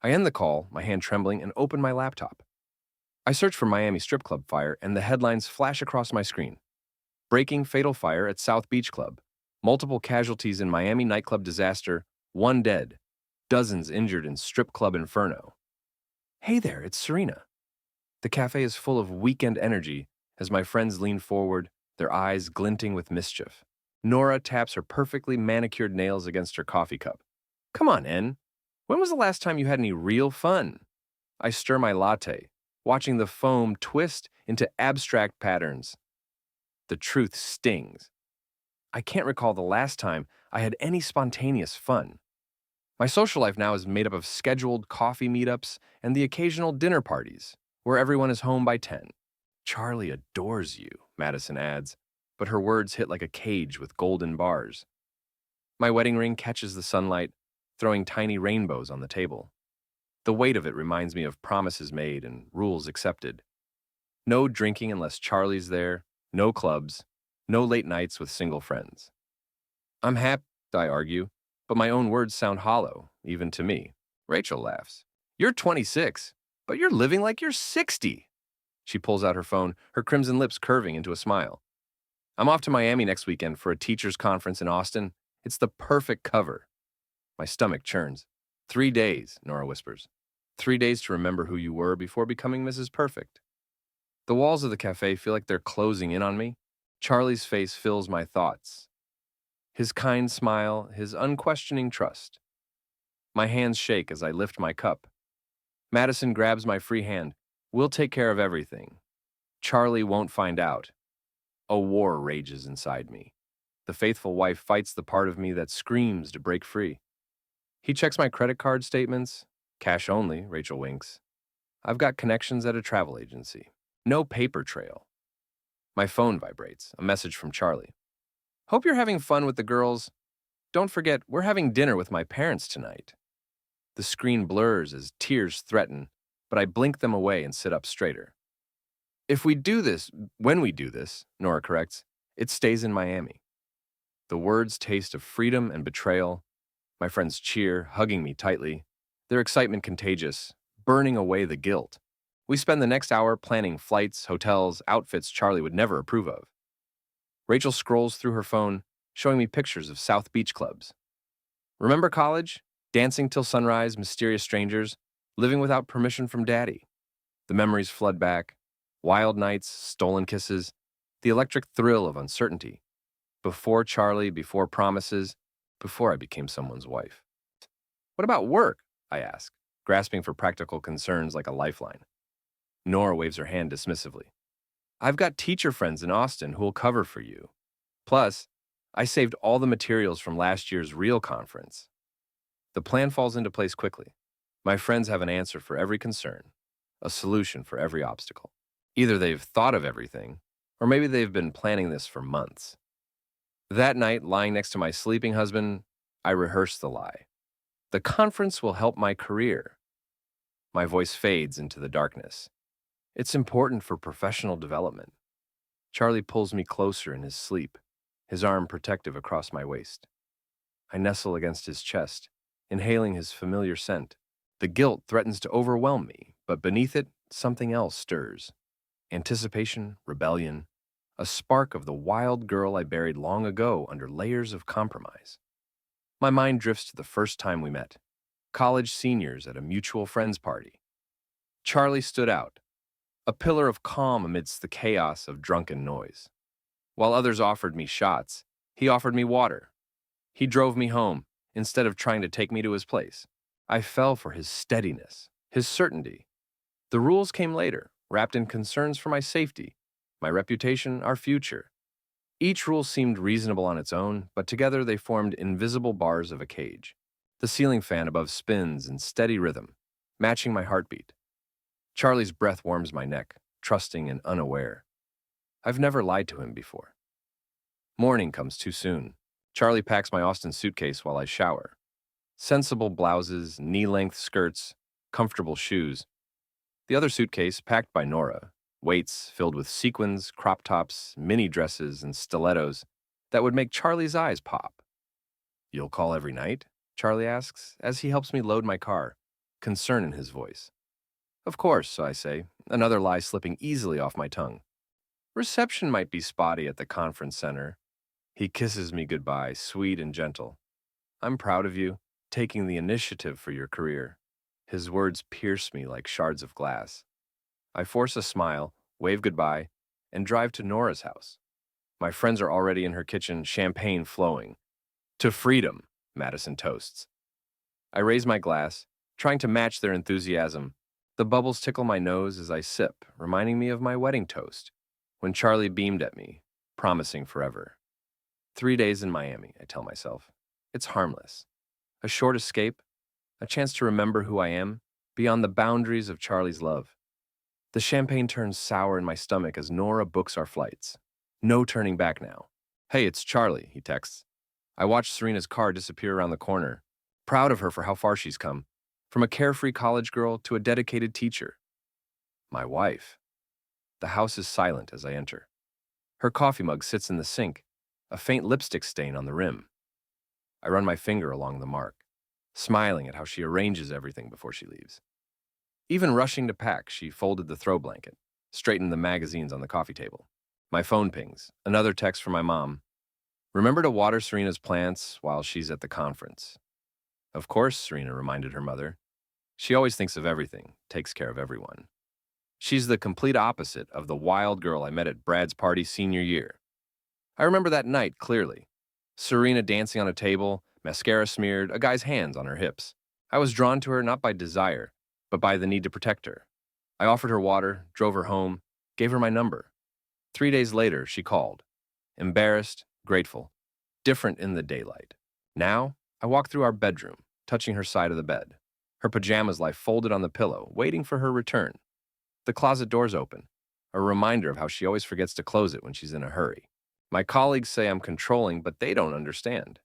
I end the call, my hand trembling, and open my laptop. I search for Miami strip club fire, and the headlines flash across my screen. Breaking fatal fire at South Beach Club. Multiple casualties in Miami nightclub disaster. One dead. Dozens injured in strip club inferno. Hey there, it's Serena. The cafe is full of weekend energy as my friends lean forward, their eyes glinting with mischief. Nora taps her perfectly manicured nails against her coffee cup. Come on, En. When was the last time you had any real fun? I stir my latte, watching the foam twist into abstract patterns. The truth stings. I can't recall the last time I had any spontaneous fun. My social life now is made up of scheduled coffee meetups and the occasional dinner parties, where everyone is home by 10. Charlie adores you, Madison adds, but her words hit like a cage with golden bars. My wedding ring catches the sunlight, throwing tiny rainbows on the table. The weight of it reminds me of promises made and rules accepted. No drinking unless Charlie's there, no clubs, no late nights with single friends. I'm happy, I argue, but my own words sound hollow, even to me. Rachel laughs. You're 26, but you're living like you're 60. She pulls out her phone, her crimson lips curving into a smile. I'm off to Miami next weekend for a teachers' conference in Austin. It's the perfect cover. My stomach churns. 3 days, Nora whispers. 3 days to remember who you were before becoming Mrs. Perfect. The walls of the cafe feel like they're closing in on me. Charlie's face fills my thoughts. His kind smile, his unquestioning trust. My hands shake as I lift my cup. Madison grabs my free hand. We'll take care of everything. Charlie won't find out. A war rages inside me. The faithful wife fights the part of me that screams to break free. He checks my credit card statements. Cash only, Rachel winks. I've got connections at a travel agency. No paper trail. My phone vibrates, a message from Charlie. Hope you're having fun with the girls. Don't forget, we're having dinner with my parents tonight. The screen blurs as tears threaten, but I blink them away and sit up straighter. When we do this, Nora corrects, it stays in Miami. The words taste of freedom and betrayal. My friends cheer, hugging me tightly. Their excitement contagious, burning away the guilt. We spend the next hour planning flights, hotels, outfits Charlie would never approve of. Rachel scrolls through her phone, showing me pictures of South Beach clubs. Remember college? Dancing till sunrise, mysterious strangers, living without permission from daddy. The memories flood back. Wild nights, stolen kisses, the electric thrill of uncertainty. Before Charlie, before promises, before I became someone's wife. What about work? I ask, grasping for practical concerns like a lifeline. Nora waves her hand dismissively. I've got teacher friends in Austin who will cover for you. Plus, I saved all the materials from last year's real conference. The plan falls into place quickly. My friends have an answer for every concern, a solution for every obstacle. Either they've thought of everything, or maybe they've been planning this for months. That night, lying next to my sleeping husband, I rehearsed the lie. The conference will help my career. My voice fades into the darkness. It's important for professional development. Charlie pulls me closer in his sleep, his arm protective across my waist. I nestle against his chest, inhaling his familiar scent. The guilt threatens to overwhelm me, but beneath it, something else stirs. Anticipation, rebellion, a spark of the wild girl I buried long ago under layers of compromise. My mind drifts to the first time we met, college seniors at a mutual friends party. Charlie stood out, a pillar of calm amidst the chaos of drunken noise. While others offered me shots, he offered me water. He drove me home instead of trying to take me to his place. I fell for his steadiness, his certainty. The rules came later, wrapped in concerns for my safety, my reputation, our future. Each rule seemed reasonable on its own, but together they formed invisible bars of a cage. The ceiling fan above spins in steady rhythm, matching my heartbeat. Charlie's breath warms my neck, trusting and unaware. I've never lied to him before. Morning comes too soon. Charlie packs my Austin suitcase while I shower. Sensible blouses, knee-length skirts, comfortable shoes. The other suitcase, packed by Nora, weights filled with sequins, crop tops, mini dresses, and stilettos that would make Charlie's eyes pop. You'll call every night? Charlie asks, as he helps me load my car. concern in his voice. Of course, I say, another lie slipping easily off my tongue. Reception might be spotty at the conference center. He kisses me goodbye, sweet and gentle. I'm proud of you, taking the initiative for your career. His words pierce me like shards of glass. I force a smile, wave goodbye, and drive to Nora's house. My friends are already in her kitchen, champagne flowing. To freedom, Madison toasts. I raise my glass, trying to match their enthusiasm. The bubbles tickle my nose as I sip, reminding me of my wedding toast, when Charlie beamed at me, promising forever. 3 days in Miami, I tell myself. It's harmless. A short escape, a chance to remember who I am, beyond the boundaries of Charlie's love. The champagne turns sour in my stomach as Nora books our flights. No turning back now. Hey, it's Charlie, he texts. I watch Serena's car disappear around the corner, proud of her for how far she's come, from a carefree college girl to a dedicated teacher. My wife. The house is silent as I enter. Her coffee mug sits in the sink, a faint lipstick stain on the rim. I run my finger along the mark, smiling at how she arranges everything before she leaves. Even rushing to pack, she folded the throw blanket, straightened the magazines on the coffee table. My phone pings, another text from my mom. Remember to water Serena's plants while she's at the conference. Of course, Serena reminded her mother. She always thinks of everything, takes care of everyone. She's the complete opposite of the wild girl I met at Brad's party senior year. I remember that night clearly. Serena dancing on a table, mascara smeared, a guy's hands on her hips. I was drawn to her not by desire, but by the need to protect her. I offered her water, drove her home, gave her my number. 3 days later, she called. Embarrassed, grateful, different in the daylight. Now, I walk through our bedroom, touching her side of the bed. Her pajamas lie folded on the pillow, waiting for her return. The closet door's open, a reminder of how she always forgets to close it when she's in a hurry. My colleagues say I'm controlling, but they don't understand.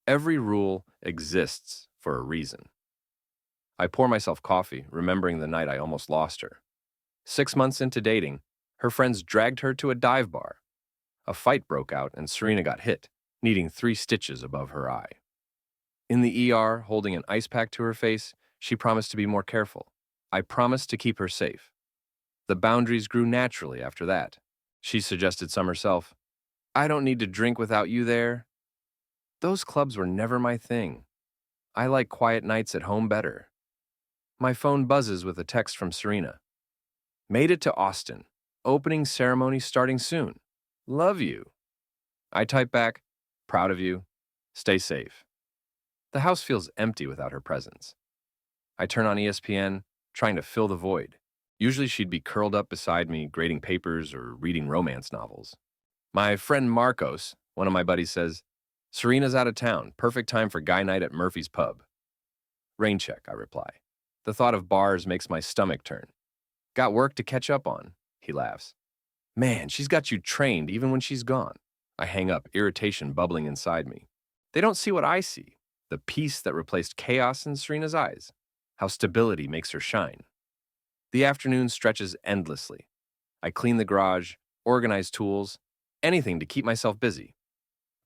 Every rule exists for a reason. I pour myself coffee, remembering the night I almost lost her. 6 months into dating, her friends dragged her to a dive bar. A fight broke out and Serena got hit, needing 3 stitches above her eye. In the ER, holding an ice pack to her face, she promised to be more careful. I promised to keep her safe. The boundaries grew naturally after that. She suggested some herself. I don't need to drink without you there. Those clubs were never my thing. I like quiet nights at home better. My phone buzzes with a text from Serena. Made it to Austin. Opening ceremony starting soon. Love you. I type back, proud of you. Stay safe. The house feels empty without her presence. I turn on ESPN, trying to fill the void. Usually she'd be curled up beside me, grading papers or reading romance novels. My friend Marcos, one of my buddies, says, Serena's out of town. Perfect time for guy night at Murphy's Pub. Rain check, I reply. The thought of bars makes my stomach turn. Got work to catch up on, he laughs. Man, she's got you trained even when she's gone. I hang up, irritation bubbling inside me. They don't see what I see, the peace that replaced chaos in Serena's eyes, how stability makes her shine. The afternoon stretches endlessly. I clean the garage, organize tools, anything to keep myself busy.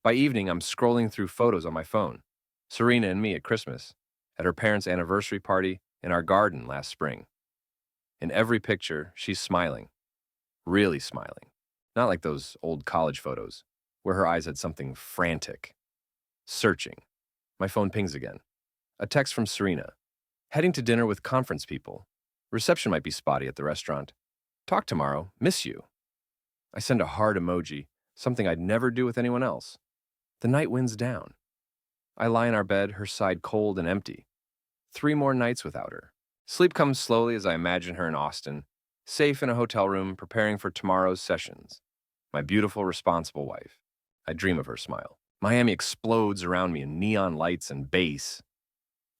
By evening, I'm scrolling through photos on my phone. Serena and me at Christmas, at her parents' anniversary party, in our garden last spring. In every picture, she's smiling. Really smiling. Not like those old college photos, where her eyes had something frantic. Searching. My phone pings again. A text from Serena. Heading to dinner with conference people. Reception might be spotty at the restaurant. Talk tomorrow. Miss you. I send a heart emoji, something I'd never do with anyone else. The night winds down. I lie in our bed, her side cold and empty. 3 more nights without her. Sleep comes slowly as I imagine her in Austin, safe in a hotel room, preparing for tomorrow's sessions. My beautiful, responsible wife. I dream of her smile. Miami explodes around me in neon lights and bass.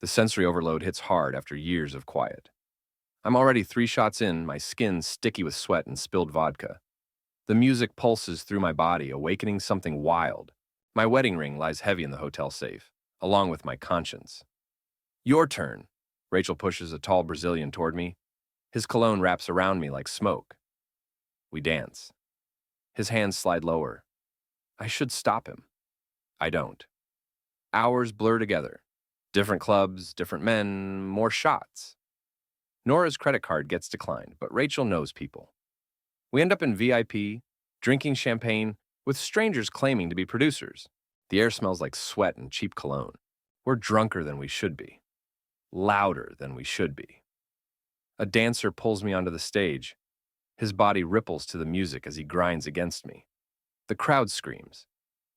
The sensory overload hits hard after years of quiet. I'm already 3 shots in, my skin sticky with sweat and spilled vodka. The music pulses through my body, awakening something wild. My wedding ring lies heavy in the hotel safe, along with my conscience. Your turn. Rachel pushes a tall Brazilian toward me. His cologne wraps around me like smoke. We dance. His hands slide lower. I should stop him. I don't. Hours blur together. Different clubs, different men, more shots. Nora's credit card gets declined, but Rachel knows people. We end up in VIP, drinking champagne, with strangers claiming to be producers. The air smells like sweat and cheap cologne. We're drunker than we should be, louder than we should be. A dancer pulls me onto the stage. His body ripples to the music as he grinds against me. The crowd screams.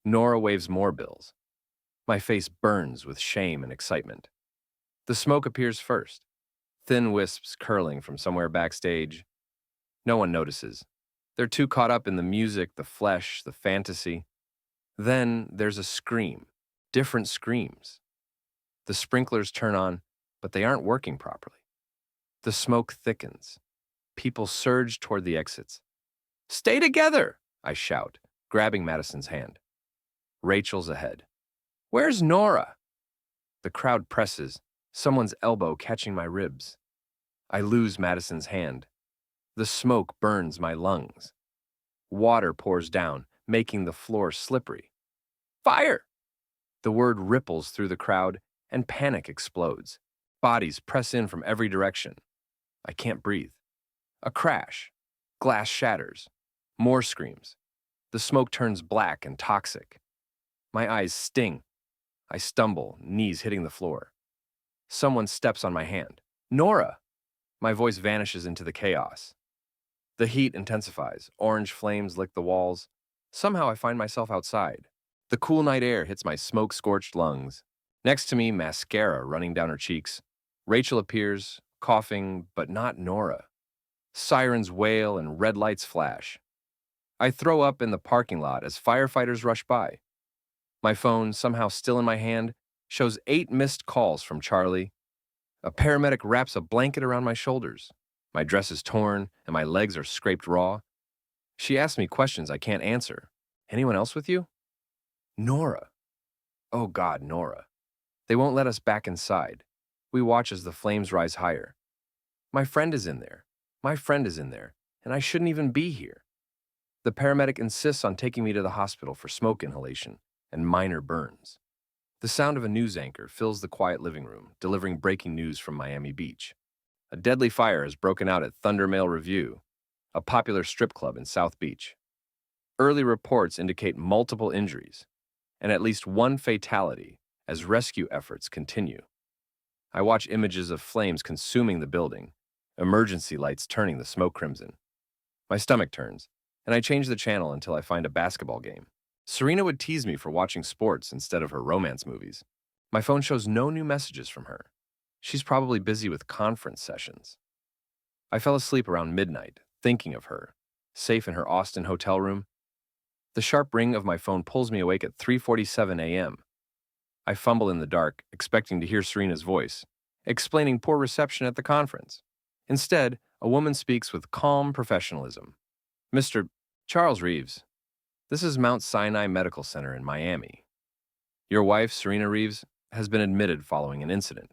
Nora waves more bills. My face burns with shame and excitement. The smoke appears first, thin wisps curling from somewhere backstage. No one notices. They're too caught up in the music, the flesh, the fantasy. Then there's a scream, different screams. The sprinklers turn on, but they aren't working properly. The smoke thickens. People surge toward the exits. "Stay together!" I shout, grabbing Madison's hand. Rachel's ahead. "Where's Nora?" The crowd presses, someone's elbow catching my ribs. I lose Madison's hand. The smoke burns my lungs. Water pours down, making the floor slippery. "Fire!" The word ripples through the crowd, and panic explodes. Bodies press in from every direction. I can't breathe. A crash. Glass shatters. More screams. The smoke turns black and toxic. My eyes sting. I stumble, knees hitting the floor. Someone steps on my hand. "Nora!" My voice vanishes into the chaos. The heat intensifies. Orange flames lick the walls. Somehow I find myself outside. The cool night air hits my smoke-scorched lungs. Next to me, mascara running down her cheeks. Rachel appears, coughing, but not Nora. Sirens wail and red lights flash. I throw up in the parking lot as firefighters rush by. My phone, somehow still in my hand, shows 8 missed calls from Charlie. A paramedic wraps a blanket around my shoulders. My dress is torn and my legs are scraped raw. She asks me questions I can't answer. "Anyone else with you?" "Nora." Oh God, Nora. They won't let us back inside. We watch as the flames rise higher. My friend is in there. My friend is in there, and I shouldn't even be here. The paramedic insists on taking me to the hospital for smoke inhalation and minor burns. The sound of a news anchor fills the quiet living room, delivering breaking news from Miami Beach. A deadly fire has broken out at Thunder Mail Review, a popular strip club in South Beach. Early reports indicate multiple injuries and at least one fatality as rescue efforts continue. I watch images of flames consuming the building, emergency lights turning the smoke crimson. My stomach turns, and I change the channel until I find a basketball game. Serena would tease me for watching sports instead of her romance movies. My phone shows no new messages from her. She's probably busy with conference sessions. I fell asleep around midnight, thinking of her, safe in her Austin hotel room. The sharp ring of my phone pulls me awake at 3:47 a.m. I fumble in the dark, expecting to hear Serena's voice, explaining poor reception at the conference. Instead, a woman speaks with calm professionalism. "Mr. Charles Reeves, this is Mount Sinai Medical Center in Miami. Your wife, Serena Reeves, has been admitted following an incident."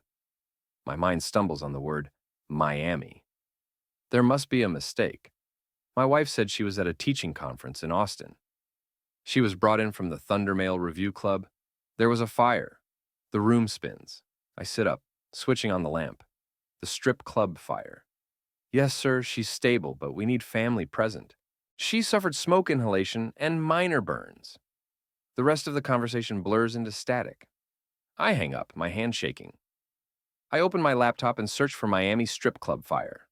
My mind stumbles on the word Miami. There must be a mistake. My wife said she was at a teaching conference in Austin. She was brought in from the Thunder Mail Review Club. There was a fire. The room spins. I sit up, switching on the lamp. The strip club fire. "Yes, sir, she's stable, but we need family present. She suffered smoke inhalation and minor burns." The rest of the conversation blurs into static. I hang up, my hand shaking. I open my laptop and search for Miami strip club fire.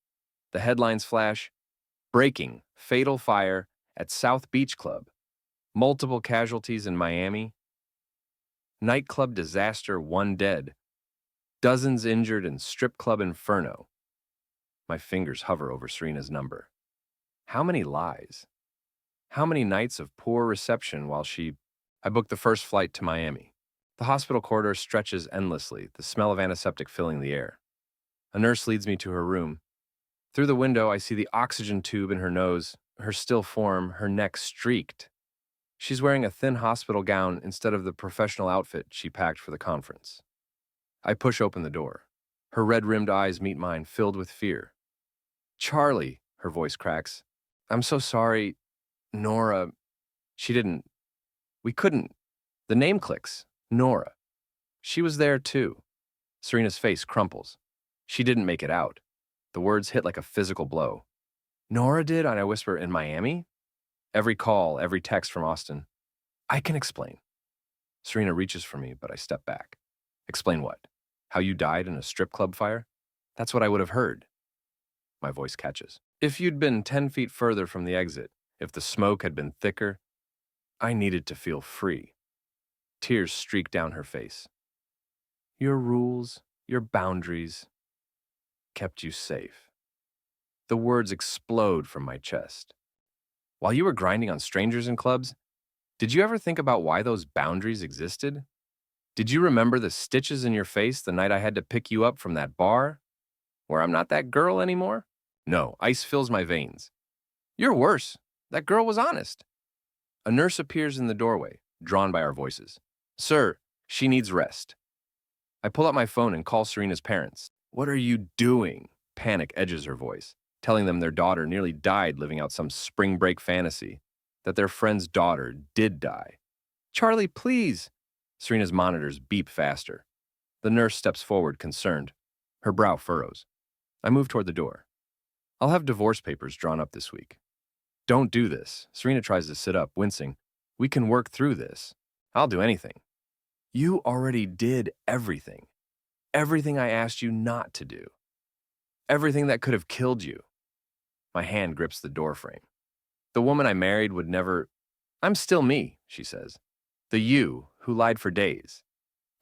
The headlines flash: "Breaking, fatal fire at South Beach Club. Multiple casualties in Miami. Nightclub disaster, 1 dead. Dozens injured in strip club inferno." My fingers hover over Serena's number. How many lies? How many nights of poor reception while I booked the first flight to Miami. The hospital corridor stretches endlessly, the smell of antiseptic filling the air. A nurse leads me to her room. Through the window, I see the oxygen tube in her nose, her still form, her neck streaked. She's wearing a thin hospital gown instead of the professional outfit she packed for the conference. I push open the door. Her red-rimmed eyes meet mine, filled with fear. "Charlie," her voice cracks. "I'm so sorry. Nora, we couldn't." The name clicks. Nora. She was there too. Serena's face crumples. She didn't make it out. The words hit like a physical blow. Nora did, and I whisper, in Miami? Every call, every text from Austin. I can explain. Serena reaches for me, but I step back. Explain what? How you died in a strip club fire? That's what I would have heard. My voice catches. If you'd been 10 feet further from the exit, if the smoke had been thicker, I needed to feel free. Tears streak down her face. Your rules, your boundaries, kept you safe. The words explode from my chest. While you were grinding on strangers in clubs, did you ever think about why those boundaries existed? Did you remember the stitches in your face the night I had to pick you up from that bar? Where I'm not that girl anymore? No, ice fills my veins. You're worse. That girl was honest. A nurse appears in the doorway, drawn by our voices. Sir, she needs rest. I pull out my phone and call Serena's parents. What are you doing? Panic edges her voice, telling them their daughter nearly died living out some spring break fantasy, that their friend's daughter did die. Charlie, please! Serena's monitors beep faster. The nurse steps forward, concerned. Her brow furrows. I move toward the door. I'll have divorce papers drawn up this week. Don't do this. Serena tries to sit up, wincing. We can work through this. I'll do anything. You already did everything. Everything I asked you not to do. Everything that could have killed you. My hand grips the doorframe. The woman I married would never... I'm still me, she says. The you who lied for days.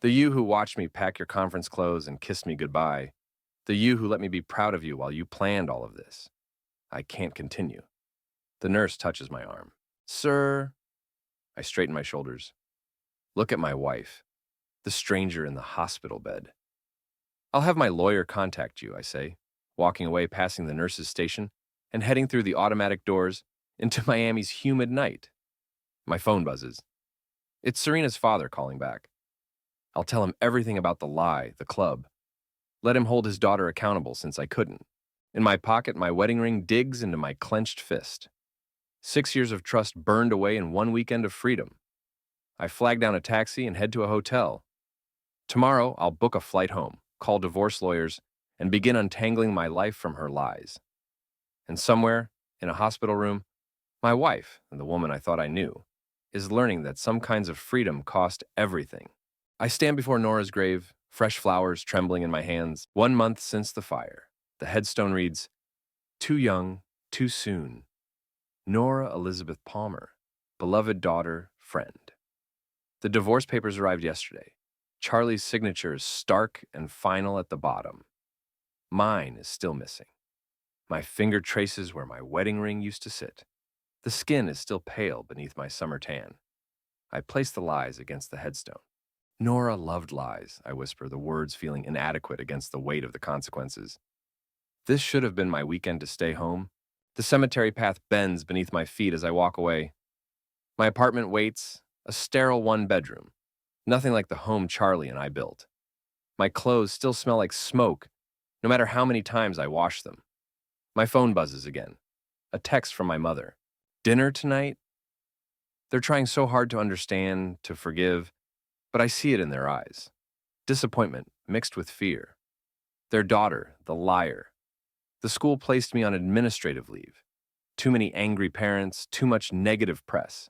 The you who watched me pack your conference clothes and kissed me goodbye. The you who let me be proud of you while you planned all of this. I can't continue. The nurse touches my arm. Sir... I straighten my shoulders. Look at my wife, the stranger in the hospital bed. I'll have my lawyer contact you, I say, walking away passing the nurse's station and heading through the automatic doors into Miami's humid night. My phone buzzes. It's Serena's father calling back. I'll tell him everything about the lie, the club. Let him hold his daughter accountable since I couldn't. In my pocket, my wedding ring digs into my clenched fist. 6 years of trust burned away in one weekend of freedom. I flag down a taxi and head to a hotel. Tomorrow, I'll book a flight home, call divorce lawyers, and begin untangling my life from her lies. And somewhere, in a hospital room, my wife, the woman I thought I knew, is learning that some kinds of freedom cost everything. I stand before Nora's grave, fresh flowers trembling in my hands, 1 month since the fire. The headstone reads, Too young, too soon. Nora Elizabeth Palmer, beloved daughter, friend. The divorce papers arrived yesterday. Charlie's signature is stark and final at the bottom. Mine is still missing. My finger traces where my wedding ring used to sit. The skin is still pale beneath my summer tan. I place the lies against the headstone. Nora loved lies, I whisper, the words feeling inadequate against the weight of the consequences. This should have been my weekend to stay home. The cemetery path bends beneath my feet as I walk away. My apartment waits, a sterile one-bedroom. Nothing like the home Charlie and I built. My clothes still smell like smoke, no matter how many times I wash them. My phone buzzes again. A text from my mother. Dinner tonight? They're trying so hard to understand, to forgive, but I see it in their eyes. Disappointment mixed with fear. Their daughter, the liar. The school placed me on administrative leave. Too many angry parents, too much negative press.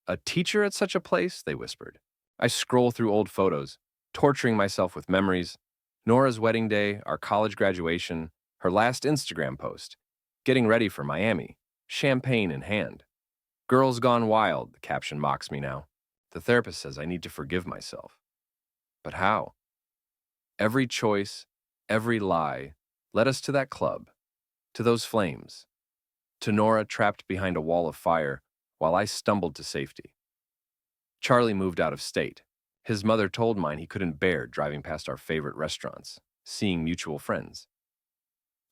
A teacher at such a place, they whispered. I scroll through old photos, torturing myself with memories. Nora's wedding day, our college graduation, her last Instagram post, getting ready for Miami, champagne in hand. Girls gone wild, the caption mocks me now. The therapist says I need to forgive myself. But how? Every choice, every lie, led us to that club, to those flames, to Nora trapped behind a wall of fire while I stumbled to safety. Charlie moved out of state. His mother told mine he couldn't bear driving past our favorite restaurants, seeing mutual friends.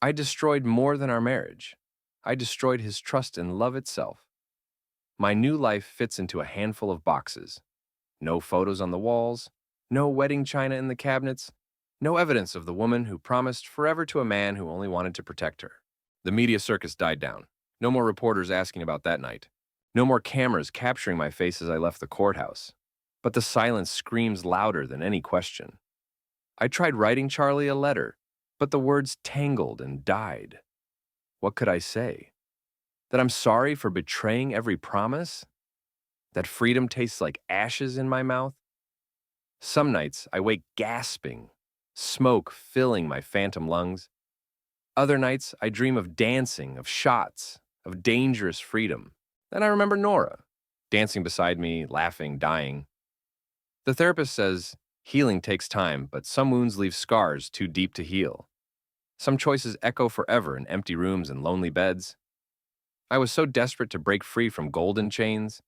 I destroyed more than our marriage. I destroyed his trust in love itself. My new life fits into a handful of boxes. No photos on the walls, no wedding china in the cabinets, no evidence of the woman who promised forever to a man who only wanted to protect her. The media circus died down. No more reporters asking about that night. No more cameras capturing my face as I left the courthouse. But the silence screams louder than any question. I tried writing Charlie a letter, but the words tangled and died. What could I say? That I'm sorry for betraying every promise? That freedom tastes like ashes in my mouth? Some nights I wake gasping, smoke filling my phantom lungs. Other nights I dream of dancing, of shots, of dangerous freedom. Then I remember Nora, dancing beside me, laughing, dying. The therapist says healing takes time, but some wounds leave scars too deep to heal. Some choices echo forever in empty rooms and lonely beds. I was so desperate to break free from golden chains.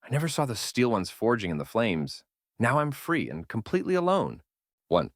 I never saw the steel ones forging in the flames. Now I'm free and completely alone. 1.